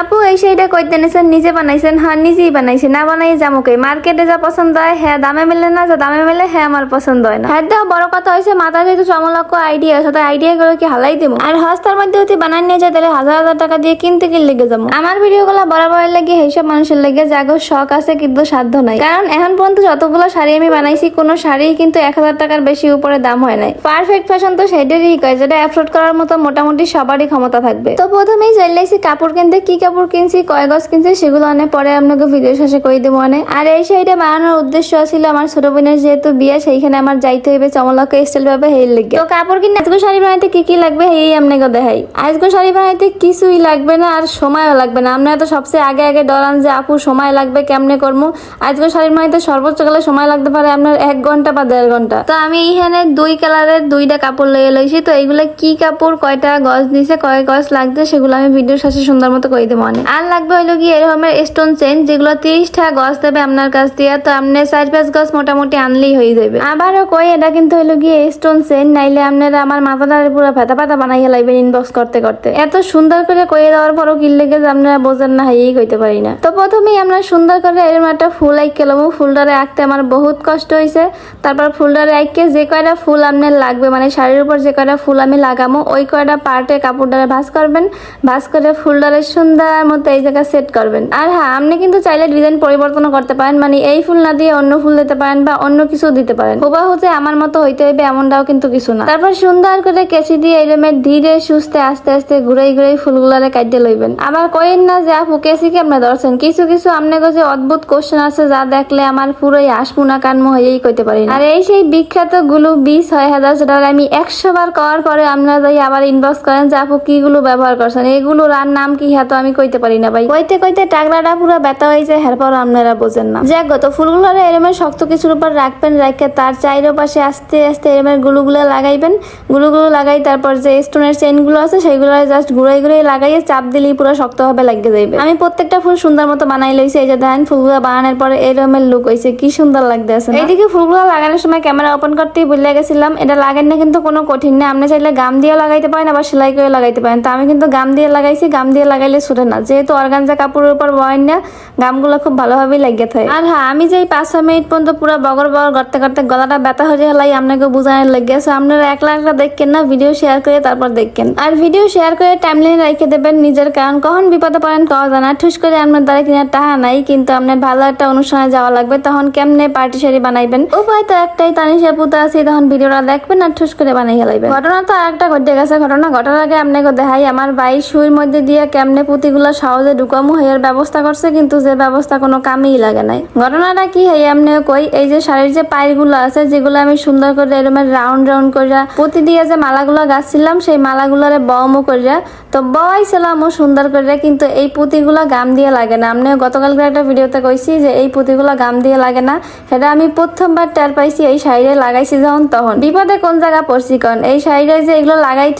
আপু এই শাড়িটা কইতে নিছেন, নিজে বানাইছেন? হ্যাঁ নিজেই বানাইছি, না বানাই জামুকে মার্কেটে যা পছন্দ হয় হ্যাঁ দামে মিলে না, যা দামে মিলে হ্যাঁ আমার পছন্দ হয় না। হ্যাঁ দেওয়া বড় কথা হয়েছে মাথা যেহেতু চমলক্ষ আইডিয়া আছে, তাই আইডিয়া গুলো কি হালাই দিব? আর হস্তার মধ্যে যদি বানাই নিয়ে যায় তাহলে হাজার হাজার টাকা দিয়ে কিনতে কি লেগে যাবো। আমার ভিডিও গুলো বরাবর লাগে এইসব মানুষের লেগে যাগো শখ আছে কিন্তু সাধ্য নাই, কারণ এখন পর্যন্ত যতগুলো শাড়ি আমি বানাইছি কোনো শাড়ি কিন্তু 1000 টাকার বেশি উপরে দাম হয় নাই। পারফেক্ট ফ্যাশন তো সেটারই কয়, যেটা অ্যাফোর্ড করার মতো মোটামুটি সবারই ক্ষমতা থাকবে। তো প্রথমেই চাইলেছি কাপড় কিনতে, কি কাপড় কিনছি কয় গজ কিনছি সেগুলো অনেক পরে আপনাকে ভিডিও শেষে করে দেবো অনেক। আর এই শাড়িটা বানানোর উদ্দেশ্য ছিল আমার ছোট বোনের যেহেতু বিয়ে, সেইখানে আমার যাইতে হইবে চমলক্ষ স্টাইল ভাবে হেল লেগে। তো কাপড় কিনে আজকে শাড়ি বানাইতে কি কি লাগবে এই আপনাকে দেখাই। আজকে শাড়ি বানাইতে কিছুই লাগবে না আর সময়ও লাগবে না। আপনারা তো সবচেয়ে আগে আগে ডরান যে আপু সময় লাগবে কেমনে করবো। আজকে শাড়ি বানাইতে সর্বোচ্চ গেলে সময় লাগতে পারে আপনার 1 ঘন্টা বা 1.5 ঘন্টা। তো আমি এখানে 2 কালারের 2টা কাপড় লইয়ে লইছি। তো এইগুলা কি কাপড়, কয়টা গজ নিছে, কয় গজ লাগছে সেগুলো আমি ভিডিওর শেষে সুন্দর মতো করে দেবো অনেক। আর লাগবে হইলো কি এরকমের স্টোন চেন, যেগুলো 30টা গজ দেবে আপনার কাছ দিয়ে। তো আপনি 4-5 গজ মোটামুটি আনলেই হয়ে যাবে। আবারও কই এটা কিন্তু হইলো গিয়ে স্টোন চেন, নাইলে আপনারা আমার মাথাটা পুরো ফেতা পাতা বানাইয়া লাইবেন ইনবক্স করতে করতে। এত সুন্দর করে কয়ে দেওয়ার পরও কি লেগে যে আপনারা বোঝেন না হাইই কইতে পারি না। তো প্রথমেই আমরা সুন্দর করে এরকম একটা ফুল আঁকে লমু। ফুলটারে আঁকতে আমার বহুত কষ্ট হয়েছে। তারপর ফুলটারে আঁকে যে কয়টা ফুল আপনার লাগবে, মানে শাড়ির উপর যে কয়টা ফুল আমি লাগামো ওই কয়টা পার্টে কাপড়টারে ভাঁজ করবেন। ভাঁজ করে ফুলটারে সুন্দর মতো এই জায়গায় সেট করবেন। আর হ্যাঁ আপনি কিন্তু চাইলে ডিজাইন পরিবর্তন করতে পারেন, মানে এই ফুল না দিয়ে অন্য ফুল দিতে পারেন বা অন্য কিছু দিতে পারেন। হুবাহু যে আমার মতো হইতে হইবে এমনটাও কিন্তু কিছু না। তারপর সুন্দর করে কেচি দিয়ে এরমের ধীরে সুস্থে আস্তে আস্তে ঘুরাই ঘুরাই ফুলগুলারে কাটতে লইবেন। আবার কইেন না যে আপু কেচি কেমনে ধরছেন, কিছু কিছু আপনাকে যে অদ্ভুত কোশ্চেন আছে যা দেখলে আমার পুরোই আসমুনা কানমো হয়েই কইতে পারি না। আর এই সেই বিখ্যাত গুলো 20,000 যেটা আমি 100 বার করার পরে আপনারা যাই আবার ইনবক্স করেন যে আপু কি গুলো ব্যবহার করছেন, এগুলো রান নাম কি হ্যাঁ তো আমি কইতে পারি না ভাই। কইতে কইতে টাকলাটা পুরো ব্যথা হয়েছে, এরপর আপনারা বোঝেন না। যাক তো ফুলগুলো এরমের শক্ত কিছুর উপর রাখবেন, রাখে তার চারিপাশে আস্তে আস্তে এরমের গুলো লাগাইবেন। গুলো লাগাই তারপর যে স্টোনের চেন গুলো আছে সেগুলো জাস্ট ঘুরাই ঘুরাই লাগাইয়ে চাপ দিলেই পুরো শক্ত ভাবে লাগিয়ে যাবে। আমি প্রত্যেকটা ফুল সুন্দর মতো বানাই লইছি। এই যে দেখেন ফুলগুলো বানানোর পরে এরমের লুক হয়েছে, কি সুন্দর লাগতেছে। এইদিকে ফুলগুলো লাগানোর সময় ক্যামেরা ওপেন করতেই ভুলে গেছিলাম, এটা লাগান না কিন্তু কোনো কঠিন না। আপনি চাইলে গাম দিয়ে লাগাইতে পারেন আবার সেলাই করে লাগাইতে পারেন। তো আমি কিন্তু গাম দিয়ে লাগাইছি, গাম দিয়ে লাগাইলে ছুটে না, যেহেতু অর্গানজা কাপড়ের উপর বয়েন না গামগুলো খুব ভালোভাবেই লাগিয়ে থাকে। আর হ্যাঁ আমি যে 5-6 মিনিট পর্যন্ত পুরো বগর করতে করতে গলাটা ব্যথা হয়ে হেলাই আপনাকে বোঝানোর লেগেছে। আপনারা একলা একলা দেখেন না, ভিডিও শেয়ার করে তারপর দেখেন। আর ভিডিও শেয়ার করে টাইমলাইন রেখে দেবেন নিজের, কারণ কখন বিপদে পড়েন কওয়া জানা। ঠুস করে আপনার দ্বারা কিনার টাকা নাই কিন্তু আপনার ভালো একটা অনুষ্ঠানে যাওয়া লাগবে, তখন কেমনে পার্টি শাড়ি বানাইবেন? উপায় তো একটাই, তানিশা পুতা আছে, তখন ভিডিওটা দেখবেন আর ঠুস করে বানাই হেলাইবেন। ঘটনা তো আরেকটা ঘটে গেছে। ঘটনা ঘটার আগে আপনাকে দেখাই আমার ভাই সুইর মধ্যে দিয়ে কেমনে পুঁতিগুলো সহজে ঢুকামু হেয়ার ব্যবস্থা করছে, কিন্তু যে ব্যবস্থা কোনো কামেই লাগে নাই। ঘটনাটা কি হয় এমনি কই, এই যে শাড়ির যে পায়েরগুলো আছে যেগুলো আমি সুন্দর করে এরকম রাউন্ড রাউন্ড করিয়া পুঁতি দিয়ে যে মালাগুলো গাছছিলাম সেই মালাগুলোরে বমও করিয়া তো বয়াইছিলাম ও সুন্দর করে, কিন্তু এই পুঁতিগুলো গাম দিয়ে লাগে না। আমি গতকালকে একটা ভিডিওতে কইছি যে এই পুঁতিগুলো গাম দিয়ে লাগে না, সেটা আমি প্রথমবার টের পাইছি এই শাড়িরে লাগাইছি যখন। তখন বিপদে কোন জায়গা পড়ছি, কারণ এই শাড়িরে যে এগুলো লাগাই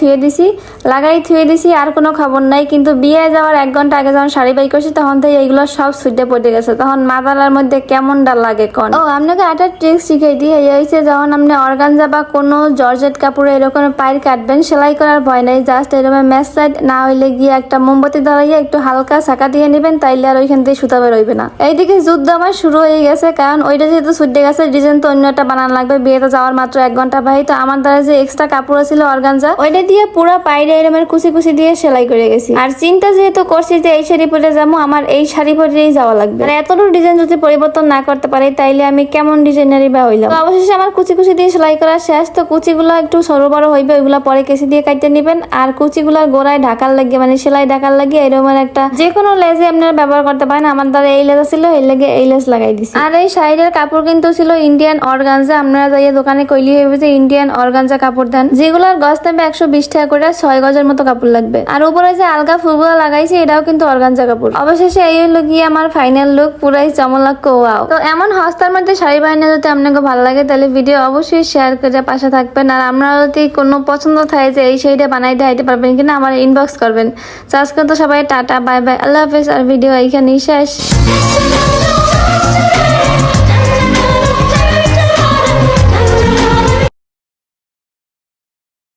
থুয়ে দিছি আর কোনো খবর নাই। কিন্তু বিয়ে যাওয়ার 1 ঘন্টা আগে যখন শাড়ি বাই করছি তখন থেকে এইগুলো সব সুইটে পড়ে গেছে। তখন মাথার মধ্যে কেমনটা লাগে কোন। ও আপনাকে একটা ট্রিক শিখাই দিই, এই হয়েছে যখন আপনি অর্গানজা বা কোনো জর্জেট কাপড়ে এরকম পায়ের কাটবেন, সেলাই করার ভয় নাই, জাস্ট এরকম ম্যাসলাইট না হইলে গিয়ে একটা মোমবাতি ধরাইয়া একটু হালকা ছাকা দিয়ে নেবেন, তাইলে আর ওইখান থেকে সুতা বেরোইবে না। এইদিকে যুদ্ধ আমার শুরু হয়ে গেছে, কারণ ওইটা যেহেতু সুইটে গেছে ডিজাইন তো অন্য একটা বানানো লাগবে। বিয়েতে যাওয়ার মাত্র 1 ঘন্টা ভাই, তো আমার দ্বারা যে এক্সট্রা কাপড় ছিল অর্গানজা ওইটা দিয়ে পুরো পাইরে এরমের কুচি কুচি দিয়ে সেলাই করে গেছি। আর চিন্তা যেহেতু করছি যে এই শাড়ি পরে যাবো, আমার এই শাড়ি পরেই যাওয়া লাগবে। আর এতটুকু ডিজাইন যদি পরিবর্তন না করতে পারি তাইলে আমি কেমন ডিজাইনারই বা হইলাম। তো অবশেষে আমার কুচি কুচি দিয়ে সেলাই করা শেষ। তো কুচিগুলো একটু সরু বড় হইবে, ওইগুলা পরে কেসি দিয়ে কাটতে নিবেন। আর কুচিগুলার গোড়ায় ঢাকার লাগে, মানে সেলাই ঢাকার লাগে এরকম একটা যে কোনো লেজে আপনারা ব্যবহার করতে পারেন। আমার দ্বারা এই লেজ ছিল, এই লেগে এই লেজ লাগাই দিছি। আর এই শাড়ির কাপড় কিন্তু ছিল ইন্ডিয়ান অর্গানজা। আপনারা যাই দোকানে কইলি হইবে যে ইন্ডিয়ান অর্গানজা কাপড় দেন, যেগুলোর গজ থাকবে 120 টাকা করে, 6 গজের মতো কাপড় লাগবে। আর উপরে যে আলগা ফুলগুলো লাগাইছি এটাও কিন্তু অর্গানজা কাপড়। অবশেষে এই হলো গিয়ে আমার ফাইনাল লুক, পুরাই চমলাক্য ওয়াও। তো এমন হস্তার মধ্যে শাড়ি বানানো যদি আপনাকে ভালো লাগে তাহলে ভিডিও অবশ্যই শেয়ার করে পাশে থাকবেন। আর আমরা যদি কোনো পছন্দ থাকে যে এই শাড়িটা বানাই দিতে পারবেন কিনা আমার ইনবক্স করবেন। তো আজকে তো সবাই টাটা বাই বাই, আল্লাহ হাফেজ। আর ভিডিও এইখানেই শেষ।